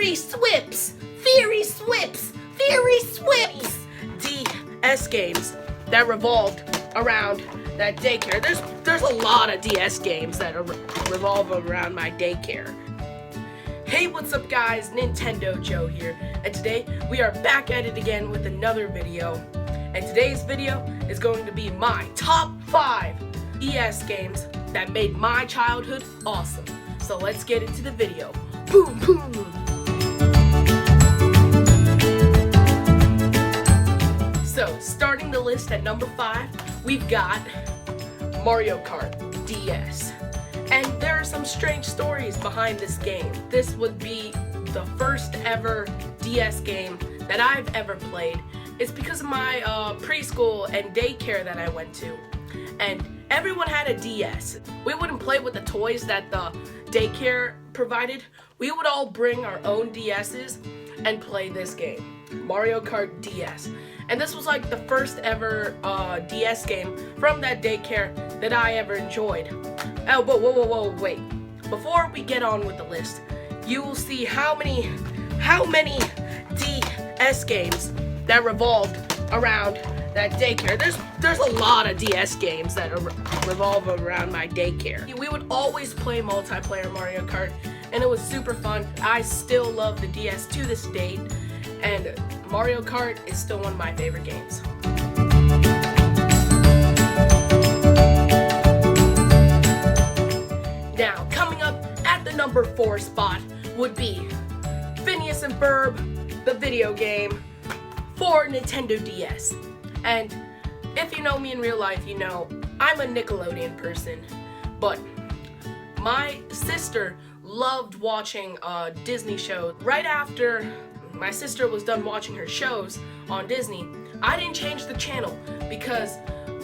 Fairy Swips! Fairy Swips! Fairy Swips! DS games that revolved around that daycare. There's a lot of DS games that revolve around my daycare. Hey, what's up guys? Nintendo Joe here, and today we are back at it again with another video. And today's video is going to be my top 5 DS games that made my childhood awesome. So let's get into the video. Boom, boom! So, starting the list at number 5, we've got Mario Kart DS. And there are some strange stories behind this game. This would be the first ever DS game that I've ever played. It's because of my preschool and daycare that I went to. And everyone had a DS. We wouldn't play with the toys that the daycare provided. We would all bring our own DS's and play this game, Mario Kart DS. And this was like the first ever DS game from that daycare that I ever enjoyed. Oh, but whoa, wait. Before we get on with the list, you will see how many DS games that revolved around that daycare. There's a lot of DS games that revolve around my daycare. We would always play multiplayer Mario Kart, and it was super fun. I still love the DS to this date, and Mario Kart is still one of my favorite games. Now, coming up at the number 4 spot would be Phineas and Ferb, the video game for Nintendo DS. And if you know me in real life, you know I'm a Nickelodeon person, but my sister loved watching Disney shows. Right after my sister was done watching her shows on Disney, I didn't change the channel because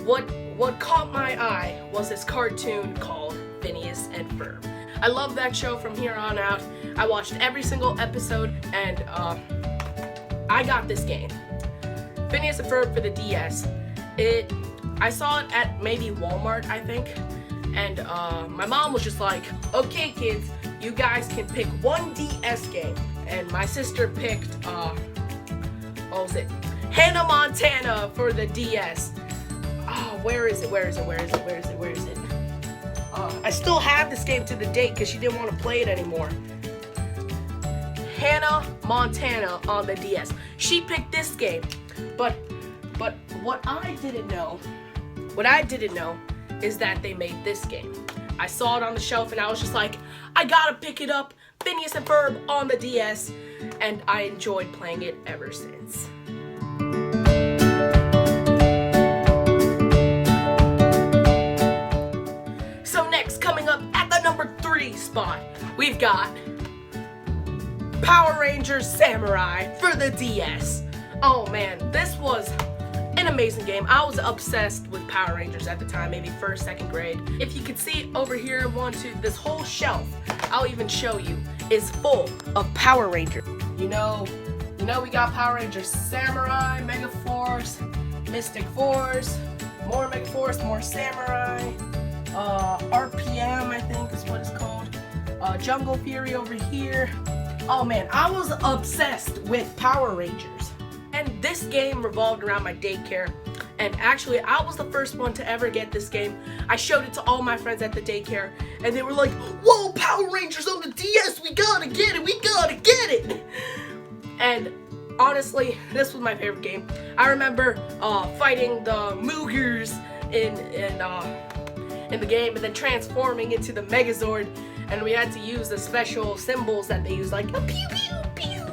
what caught my eye was this cartoon called Phineas and Ferb. I love that show from here on out. I watched every single episode, and I got this game, Phineas and Ferb for the DS. I saw it at maybe Walmart, I think, and my mom was just like, okay kids, you guys can pick one DS game. And my sister picked, what was it? Hannah Montana for the DS. Oh, where is it? I still have this game to the date because she didn't want to play it anymore. Hannah Montana on the DS. She picked this game, but what I didn't know is that they made this game. I saw it on the shelf and I was just like, I gotta pick it up, Phineas and Ferb on the DS, and I enjoyed playing it ever since. So next, coming up at the number 3 spot, we've got Power Rangers Samurai for the DS. Oh man, this was an amazing game. I was obsessed with Power Rangers at the time, maybe 1st, 2nd grade. If you could see over here, this whole shelf, I'll even show you, is full of Power Rangers. You know we got Power Rangers Samurai, Mega Force, Mystic Force, more Mega Force, more Samurai, RPM I think is what it's called, Jungle Fury over here. Oh man, I was obsessed with Power Rangers. And this game revolved around my daycare. And actually, I was the first one to ever get this game. I showed it to all my friends at the daycare, and they were like, whoa, Power Rangers on the DS, we gotta get it. And honestly, this was my favorite game. I remember fighting the Moogers in the game, and then transforming into the Megazord, and we had to use the special symbols that they use, like a pew pew pew.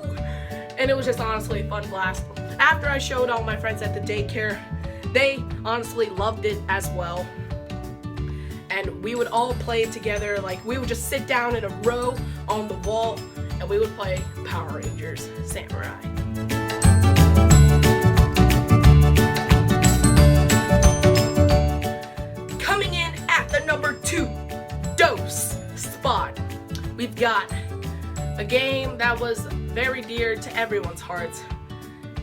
And it was just honestly a fun blast. After I showed all my friends at the daycare, they honestly loved it as well. And we would all play it together. Like, we would just sit down in a row on the wall and we would play Power Rangers Samurai. Coming in at the number 2 DOS spot, we've got a game that was very dear to everyone's hearts.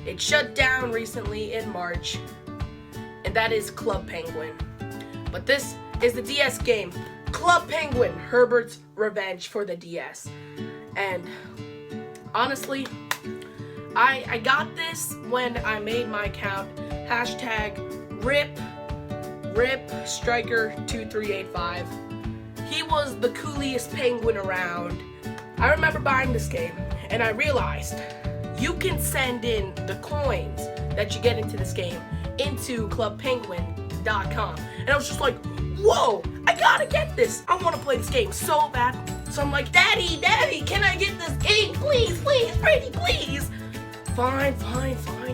It shut down recently in March, and that is Club Penguin. But this is the DS game, Club Penguin, Herbert's Revenge for the DS. And honestly, I got this when I made my account. Hashtag RIP Striker 2385. He was the coolest penguin around. I remember buying this game and I realized you can send in the coins that you get into this game into clubpenguin.com. And I was just like, whoa, I gotta get this. I wanna play this game so bad. So I'm like, Daddy, can I get this game? Please, Brady, please. Fine,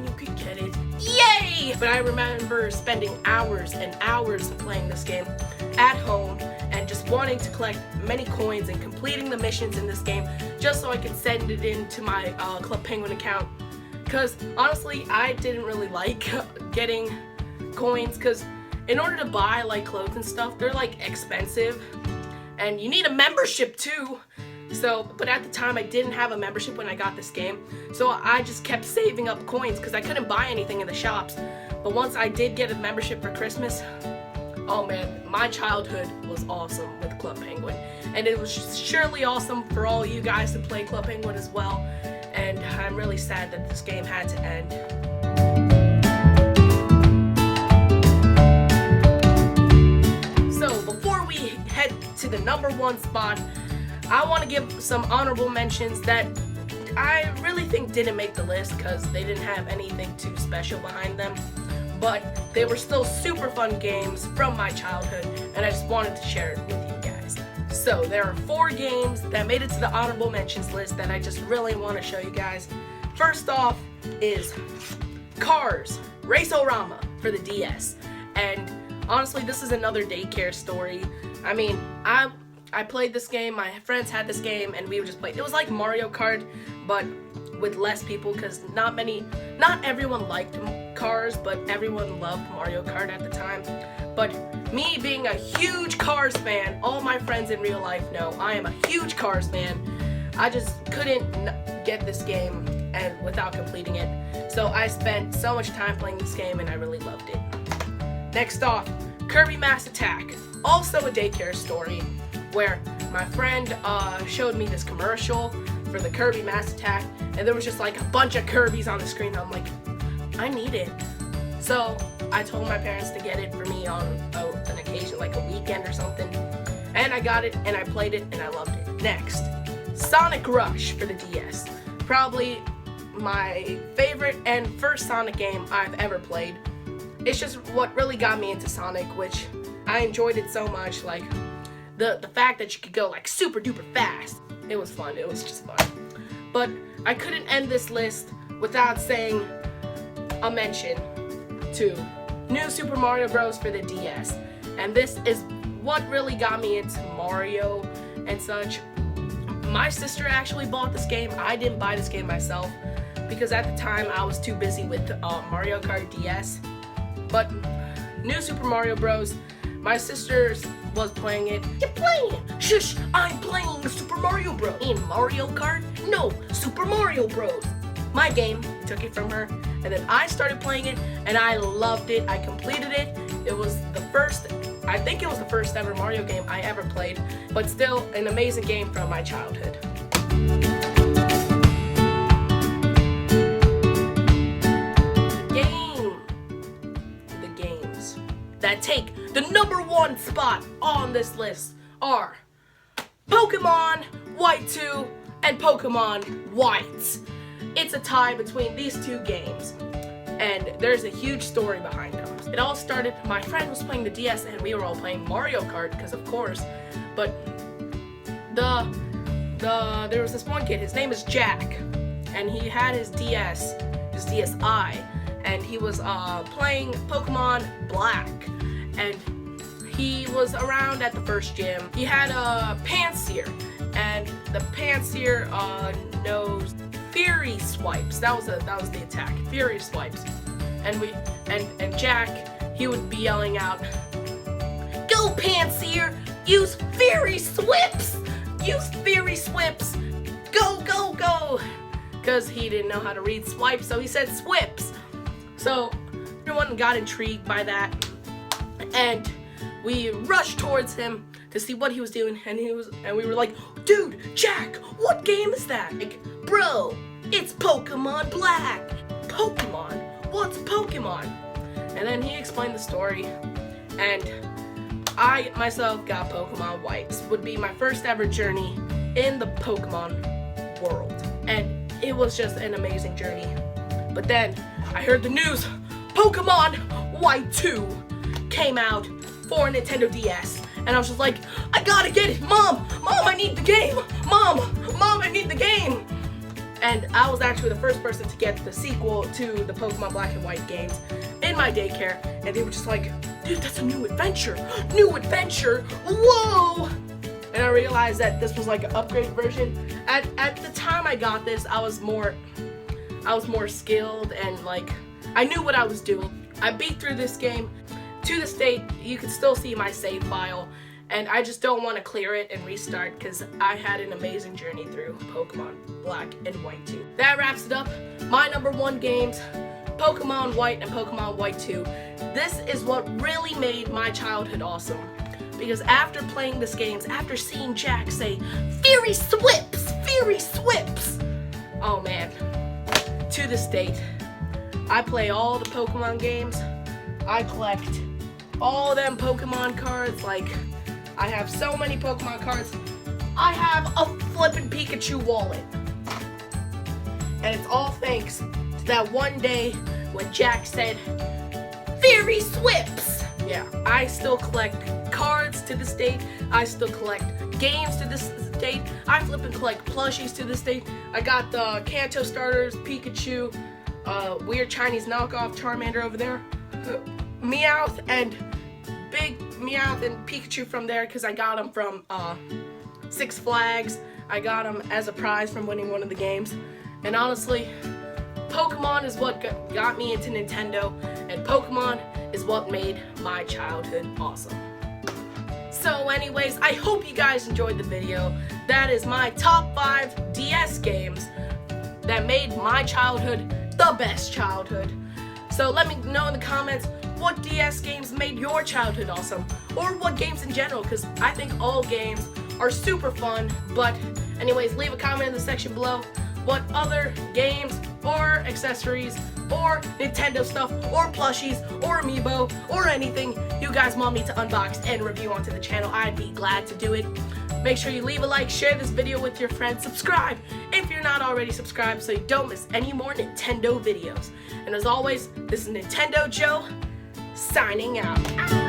you can get it. Yay! But I remember spending hours and hours playing this game at home and just wanting to collect many coins and completing the missions in this game just so I could send it into my Club Penguin account. Because honestly, I didn't really like getting coins because in order to buy like clothes and stuff, they're like expensive and you need a membership too. So, but at the time I didn't have a membership when I got this game, so I just kept saving up coins because I couldn't buy anything in the shops. But once I did get a membership for Christmas, oh man, my childhood was awesome with Club Penguin. And it was surely awesome for all you guys to play Club Penguin as well. And I'm really sad that this game had to end. So, before we head to the #1 spot, I want to give some honorable mentions that I really think didn't make the list because they didn't have anything too special behind them. But they were still super fun games from my childhood, and I just wanted to share it with you guys. So there are 4 games that made it to the honorable mentions list that I just really want to show you guys. First off is Cars Race-O-Rama for the DS. And honestly, this is another daycare story. I mean, I played this game, my friends had this game, and we would just play. It was like Mario Kart, but with less people, because not everyone liked Cars, but everyone loved Mario Kart at the time. But me being a huge Cars fan, all my friends in real life know I am a huge Cars fan. I just couldn't get this game and without completing it. So I spent so much time playing this game, and I really loved it. Next off, Kirby Mass Attack, also a daycare story, where my friend showed me this commercial for the Kirby Mass Attack, and there was just like a bunch of Kirbys on the screen. I'm like, I need it. So I told my parents to get it for me on an occasion, like a weekend or something, and I got it and I played it and I loved it. Next, Sonic Rush for the DS. Probably my favorite and first Sonic game I've ever played. It's just what really got me into Sonic, which I enjoyed it so much. Like, the fact that you could go like super duper fast. It was fun. It was just fun. But I couldn't end this list without saying a mention to New Super Mario Bros. For the DS. And this is what really got me into Mario and such. My sister actually bought this game. I didn't buy this game myself because at the time I was too busy with Mario Kart DS. But New Super Mario Bros. My sister was playing it. You're playing it! Shush! I'm playing Super Mario Bros. In Mario Kart? No, Super Mario Bros. My game, took it from her, and then I started playing it, and I loved it. I completed it. It was the first, I think it was the first ever Mario game I ever played, but still an amazing game from my childhood. The games that take the #1 spot on this list are Pokemon White 2 and Pokemon White. It's a tie between these 2 games, and there's a huge story behind them. It all started, my friend was playing the DS and we were all playing Mario Kart, because of course, but there was this one kid, his name is Jack, and he had his DSi, and he was playing Pokemon Black, and he was around at the first gym. He had a Pansear, and the Pansear knows Fury Swipes. That was the attack. Fury Swipes. And Jack, he would be yelling out, "Go Pansear! Use Fury Swips! Use Fury Swips! Go, go, go!" Because he didn't know how to read swipes, so he said swips. So everyone got intrigued by that, and we rushed towards him to see what he was doing, and we were like, dude, Jack, what game is that? Like, bro, it's Pokemon Black. Pokemon? What's Pokemon? And then he explained the story, and I myself got Pokemon White. This would be my first ever journey in the Pokemon world, and it was just an amazing journey. But then I heard the news, Pokemon White 2 came out for Nintendo DS, and I was just like, I gotta get it, Mom, I need the game, Mom, I need the game. And I was actually the first person to get the sequel to the Pokemon Black and White games in my daycare, and they were just like, dude, that's a new adventure, whoa! And I realized that this was like an upgraded version. At the time I got this, I was more skilled, and like, I knew what I was doing. I beat through this game. To this date, you can still see my save file, and I just don't want to clear it and restart because I had an amazing journey through Pokemon Black and White 2. That wraps it up. My number 1 games, Pokemon White and Pokemon White 2. This is what really made my childhood awesome, because after playing this games, after seeing Jack say, Fairy Swips! Oh man, to this date, I play all the Pokemon games. I collect all them Pokemon cards. Like, I have so many Pokemon cards. I have a flippin' Pikachu wallet. And it's all thanks to that one day when Jack said, Fairy Swips! Yeah, I still collect cards to this date. I still collect games to this date. I flippin' collect plushies to this date. I got the Kanto starters, Pikachu, weird Chinese knockoff Charmander over there, Meowth and Big Meowth and Pikachu from there because I got them from Six Flags. I got them as a prize from winning one of the games. And honestly, Pokemon is what got me into Nintendo, and Pokemon is what made my childhood awesome. So anyways, I hope you guys enjoyed the video. That is my top 5 DS games that made my childhood the best childhood. So let me know in the comments what DS games made your childhood awesome, or what games in general, because I think all games are super fun. But anyways, leave a comment in the section below what other games or accessories or Nintendo stuff or plushies or amiibo or anything you guys want me to unbox and review onto the channel. I'd be glad to do it. Make sure you leave a like, share this video with your friends, subscribe if you're not already subscribed so you don't miss any more Nintendo videos. And as always, this is Nintendo Joe, signing out.